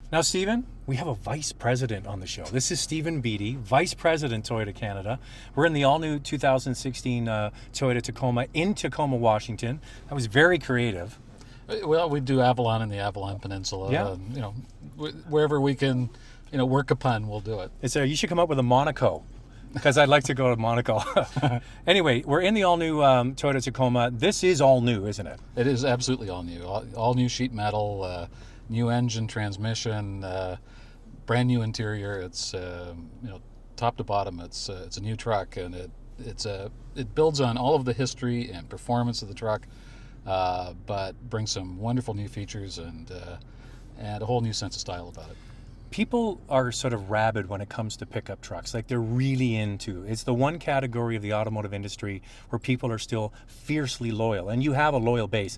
Now, Stephen, we have a vice president on the show. This is Stephen Beatty, vice president, Toyota Canada. We're in the all-new 2016 Toyota Tacoma in Tacoma, Washington. That was very creative. Well, we do Avalon in the Avalon Peninsula. Yeah. Wherever we can, work upon, we'll do it. You should come up with a Monaco, because I'd like to go to Monaco. Anyway, we're in the all-new Toyota Tacoma. This is all new, isn't it? It is absolutely all new. All new sheet metal, new engine, transmission, brand new interior. It's top to bottom. It's a new truck, and it builds on all of the history and performance of the truck, but brings some wonderful new features and a whole new sense of style about it. People are sort of rabid when it comes to pickup trucks. Like, they're really into. It's the one category of the automotive industry where people are still fiercely loyal, and you have a loyal base.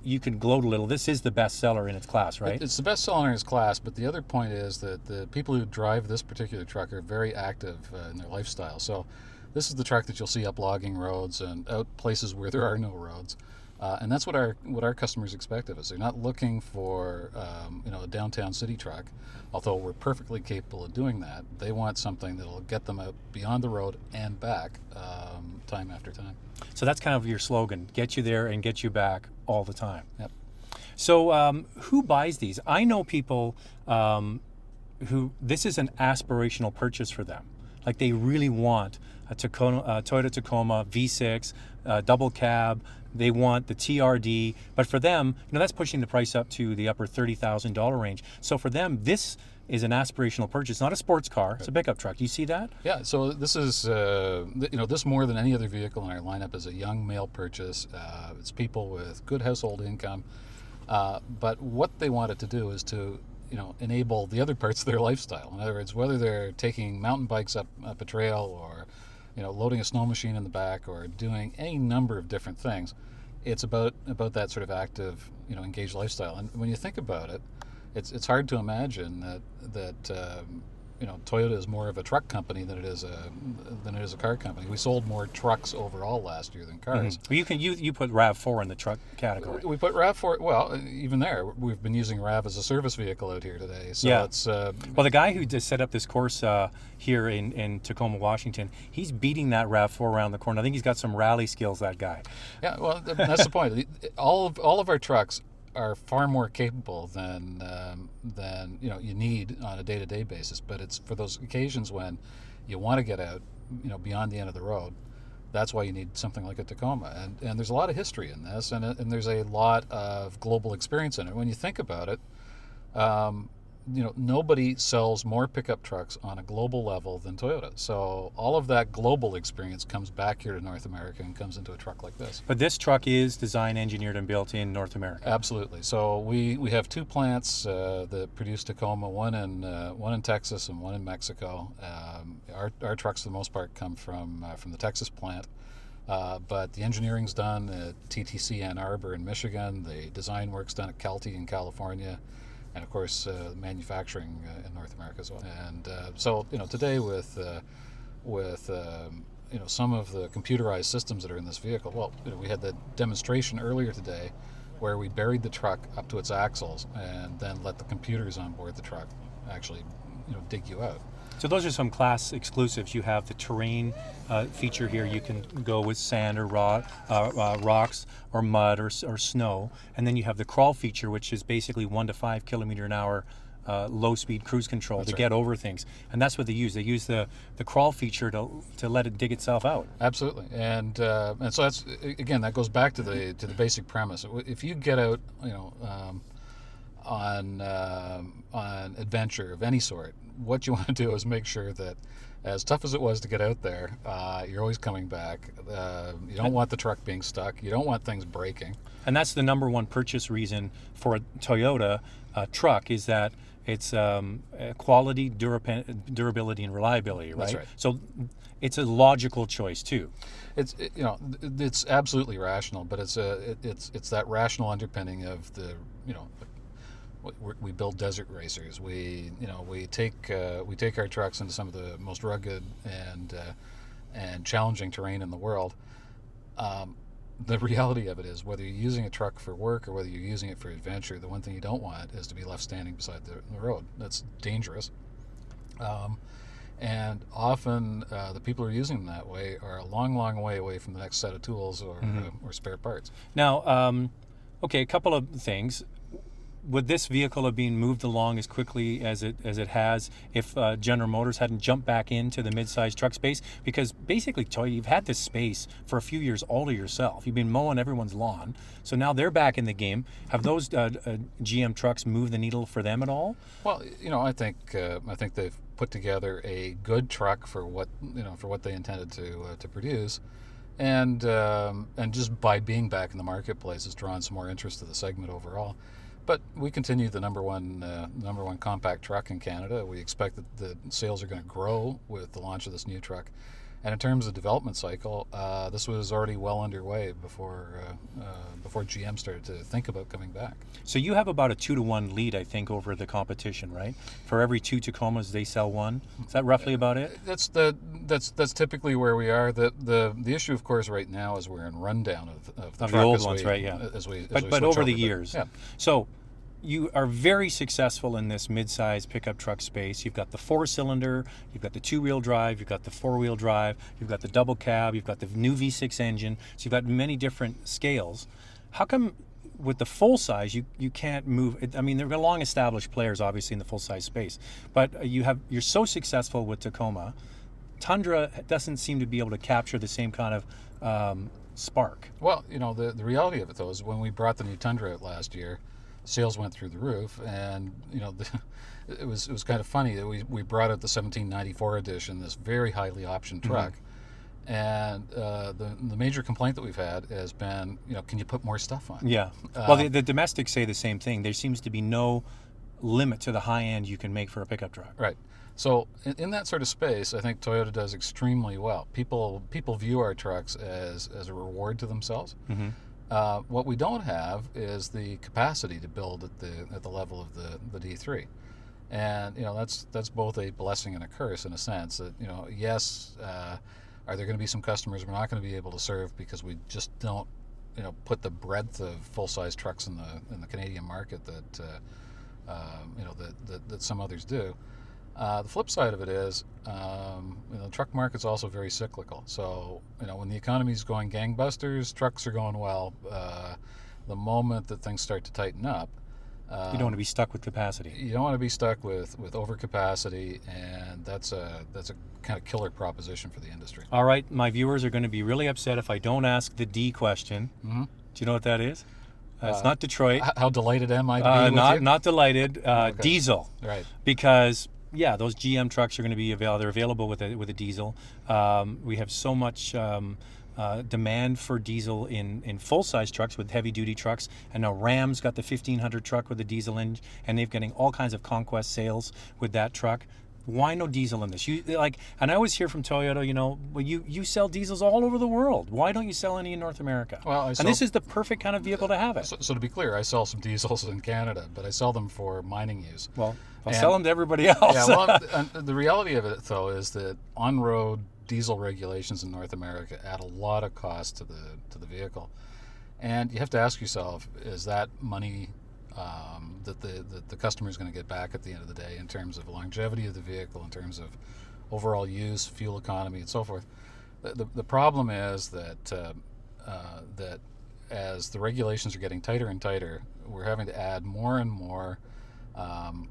You can gloat a little. This is the best seller in its class, right? It's the best seller in its class, but the other point is that the people who drive this particular truck are very active in their lifestyle. So this is the truck that you'll see up logging roads and out places where there are no roads. And that's what our customers expect of us. They're not looking for a downtown city truck, although we're perfectly capable of doing that. They want something that'll get them out beyond the road and back time after time. So that's kind of your slogan: get you there and get you back all the time. Yep. So who buys these? I know people who this is an aspirational purchase for them. Like, they really want a Toyota Tacoma V6, double cab. They want the TRD, but for them, that's pushing the price up to the upper $30,000 range. So for them, this is an aspirational purchase, not a sports car. It's a pickup truck. Do you see that? Yeah. So this is, this more than any other vehicle in our lineup is a young male purchase. It's people with good household income, but what they want it to do is to enable the other parts of their lifestyle. In other words, whether they're taking mountain bikes up a trail, or loading a snow machine in the back, or doing any number of different things, it's about that sort of active, engaged lifestyle. And when you think about it, it's hard to imagine that Toyota is more of a truck company than it is a car company. We sold more trucks overall last year than cars. Mm-hmm. You put RAV4 in the truck category. We put RAV4. Well, even there, we've been using RAV as a service vehicle out here today. So yeah. It's well, the guy who just set up this course here in Tacoma, Washington, he's beating that RAV4 around the corner. I think he's got some rally skills, that guy. Yeah. Well, that's the point. All of our trucks are far more capable than you need on a day-to-day basis, but it's for those occasions when you want to get out beyond the end of the road. That's why you need something like a Tacoma, and there's a lot of history in this, and there's a lot of global experience in it. When you think about it, nobody sells more pickup trucks on a global level than Toyota. So all of that global experience comes back here to North America and comes into a truck like this. But this truck is designed, engineered, and built in North America. Absolutely. So we have two plants that produce Tacoma, one in Texas and one in Mexico. Our trucks, for the most part, come from the Texas plant. But the engineering's done at TTC Ann Arbor in Michigan. The design work's done at Kelty in California. And of course, manufacturing in North America as well. And so, today with some of the computerized systems that are in this vehicle. Well, we had the demonstration earlier today, where we buried the truck up to its axles and then let the computers on board the truck actually, dig you out. So those are some class exclusives. You have the terrain feature here. You can go with sand or rocks or mud or snow. And then you have the crawl feature, which is basically 1 to 5 kilometer an hour low-speed cruise control. That's to get over things. And that's what they use. They use the crawl feature to let it dig itself out. Absolutely. And so that's, again, that goes back to the basic premise. If you get out, on adventure of any sort, what you want to do is make sure that, as tough as it was to get out there, you're always coming back. You don't want the truck being stuck. You don't want things breaking. And that's the number one purchase reason for a Toyota truck, is that it's quality, durability, and reliability, right? That's right. So it's a logical choice too. It's absolutely rational, but it's that rational underpinning of the we build desert racers. We take our trucks into some of the most rugged and challenging terrain in the world. the reality of it is, whether you're using a truck for work or whether you're using it for adventure, the one thing you don't want is to be left standing beside the road. That's dangerous. And often the people who are using them that way are a long, long way away from the next set of tools or spare parts. Now, okay, a couple of things. Would this vehicle have been moved along as quickly as it has if General Motors hadn't jumped back into the mid-sized truck space? Because basically, Toyota, you've had this space for a few years all to yourself. You've been mowing everyone's lawn, so now they're back in the game. Have those GM trucks moved the needle for them at all? Well, I think they've put together a good truck for what they intended to produce, and just by being back in the marketplace has drawn some more interest to the segment overall. But we continue the number one compact truck in Canada. We expect that the sales are going to grow with the launch of this new truck. And in terms of development cycle, this was already well underway before GM started to think about coming back. So you have about a 2-to-1 lead, I think, over the competition, right? For every 2 Tacomas, they sell one. Is that roughly about it? That's typically where we are. The issue, of course, right now is we're in rundown of the truck, the old ones, right? Yeah. But over the years. Yeah. So you are very successful in this mid-size pickup truck space. You've got the 4-cylinder, you've got the 2-wheel drive, you've got the 4-wheel drive, you've got the double cab, you've got the new V6 engine. So you've got many different scales. How come with the full size you can't move? I mean, there are long-established players, obviously, in the full-size space, but you're so successful with Tacoma. Tundra doesn't seem to be able to capture the same kind of spark. Well, the reality of it, though, is when we brought the new Tundra out last year, sales went through the roof, and it was kind of funny that we brought out the 1794 edition, this very highly optioned truck, and the major complaint that we've had has been, can you put more stuff on? Yeah. Well, the domestics say the same thing. There seems to be no limit to the high end you can make for a pickup truck. Right. So in that sort of space, I think Toyota does extremely well. People view our trucks as a reward to themselves. Mm-hmm. What we don't have is the capacity to build at the level of the D3, and that's both a blessing and a curse in a sense. That yes, are there going to be some customers we're not going to be able to serve because we just don't put the breadth of full size trucks in the Canadian market that that some others do. The flip side of it is, the truck market's also very cyclical. So, when the economy's going gangbusters, trucks are going well. The moment that things start to tighten up, you don't want to be stuck with capacity. You don't want to be stuck with overcapacity, and that's a kind of killer proposition for the industry. All right, my viewers are going to be really upset if I don't ask the D question. Mm-hmm. Do you know what that is? It's not Detroit. How delighted am I to be with you? Not delighted. Okay. Diesel. Right. Because those GM trucks are going to be available. They're available with a diesel. We have so much demand for diesel in full-size trucks with heavy-duty trucks, and now Ram's got the 1500 truck with a diesel engine, and they're getting all kinds of conquest sales with that truck. Why no diesel in this? And I always hear from Toyota, well, you sell diesels all over the world. Why don't you sell any in North America? Well, and this is the perfect kind of vehicle to have it. So to be clear, I sell some diesels in Canada, but I sell them for mining use. Well, I'll sell them to everybody else. Yeah, well, the reality of it, though, is that on-road diesel regulations in North America add a lot of cost to the vehicle, and you have to ask yourself: is that money that the customer is going to get back at the end of the day in terms of longevity of the vehicle, in terms of overall use, fuel economy, and so forth? The problem is that as the regulations are getting tighter and tighter, we're having to add more and more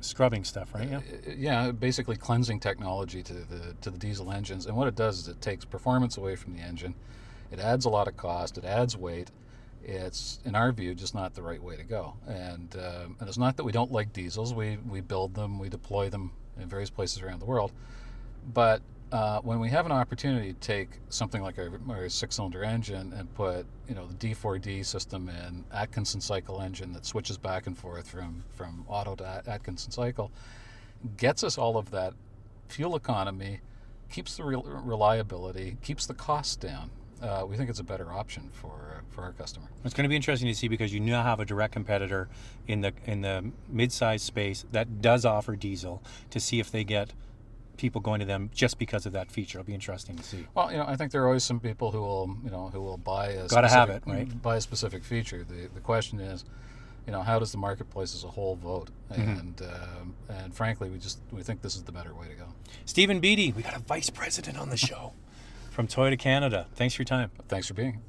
scrubbing stuff, right? Yeah, basically cleansing technology to the diesel engines, and what it does is it takes performance away from the engine. It adds a lot of cost. It adds weight. It's, in our view, just not the right way to go. And it's not that we don't like diesels. We build them, we deploy them in various places around the world. But when we have an opportunity to take something like our 6-cylinder engine and put the D4D system in, Atkinson cycle engine that switches back and forth from auto to Atkinson cycle, gets us all of that fuel economy, keeps the reliability, keeps the costs down. We think it's a better option for our customer. It's going to be interesting to see, because you now have a direct competitor in the mid-size space that does offer diesel, to see if they get people going to them just because of that feature? It'll be interesting to see. Well, I think there are always some people who will buy a Gotta have it, right? buy a specific feature. The question is, how does the marketplace as a whole vote? And frankly, we think this is the better way to go. Stephen Beatty, we got a vice president on the show from Toyota Canada. Thanks for your time. Thanks for being here.